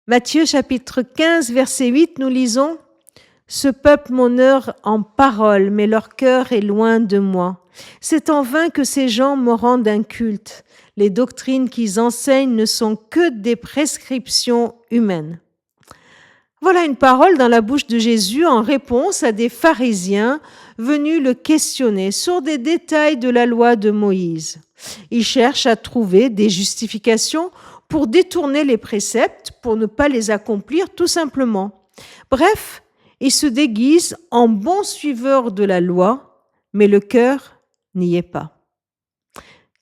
Matthieu chapitre 15, verset 8, nous lisons « Ce peuple m'honore en parole, mais leur cœur est loin de moi. C'est en vain que ces gens me rendent un culte. Les doctrines qu'ils enseignent ne sont que des prescriptions humaines. » Voilà une parole dans la bouche de Jésus en réponse à des pharisiens venus le questionner sur des détails de la loi de Moïse. Il cherche à trouver des justifications pour détourner les préceptes, pour ne pas les accomplir tout simplement. Bref, il se déguise en bon suiveur de la loi, mais le cœur n'y est pas.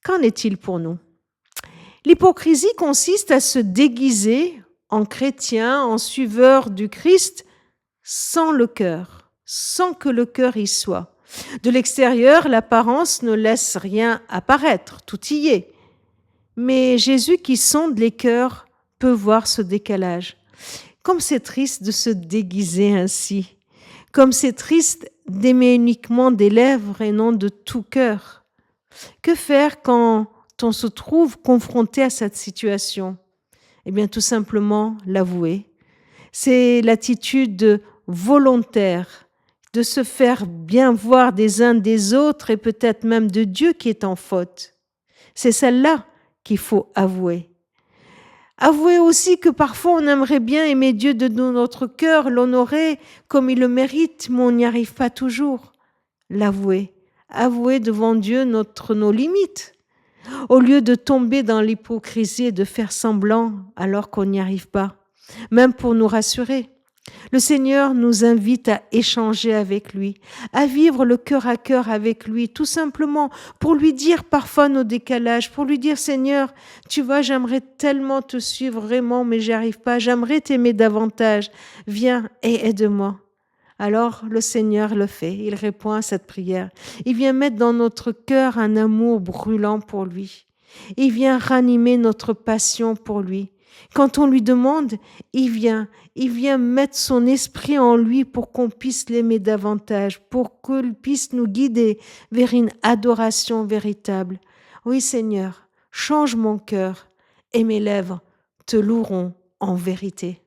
Qu'en est-il pour nous? L'hypocrisie consiste à se déguiser en chrétien, en suiveur du Christ, sans le cœur, sans que le cœur y soit. De l'extérieur, l'apparence ne laisse rien apparaître, tout y est. Mais Jésus qui sonde les cœurs peut voir ce décalage. Comme c'est triste de se déguiser ainsi, comme c'est triste d'aimer uniquement des lèvres et non de tout cœur. Que faire quand on se trouve confronté à cette situation? Eh bien, tout simplement l'avouer. C'est l'attitude volontaire de se faire bien voir des uns des autres et peut-être même de Dieu qui est en faute. C'est celle-là qu'il faut avouer. Avouer aussi que parfois on aimerait bien aimer Dieu de notre cœur, l'honorer comme il le mérite, mais on n'y arrive pas toujours. L'avouer. Avouer devant Dieu nos limites. Au lieu de tomber dans l'hypocrisie et de faire semblant alors qu'on n'y arrive pas, même pour nous rassurer. Le Seigneur nous invite à échanger avec lui, à vivre le cœur à cœur avec lui, tout simplement pour lui dire parfois nos décalages, pour lui dire « Seigneur, tu vois, j'aimerais tellement te suivre vraiment, mais j'y arrive pas, j'aimerais t'aimer davantage, viens et aide-moi ». Alors le Seigneur le fait, il répond à cette prière. Il vient mettre dans notre cœur un amour brûlant pour lui. Il vient ranimer notre passion pour lui. Quand on lui demande, il vient mettre son esprit en lui pour qu'on puisse l'aimer davantage, pour qu'il puisse nous guider vers une adoration véritable. Oui Seigneur, change mon cœur et mes lèvres te loueront en vérité.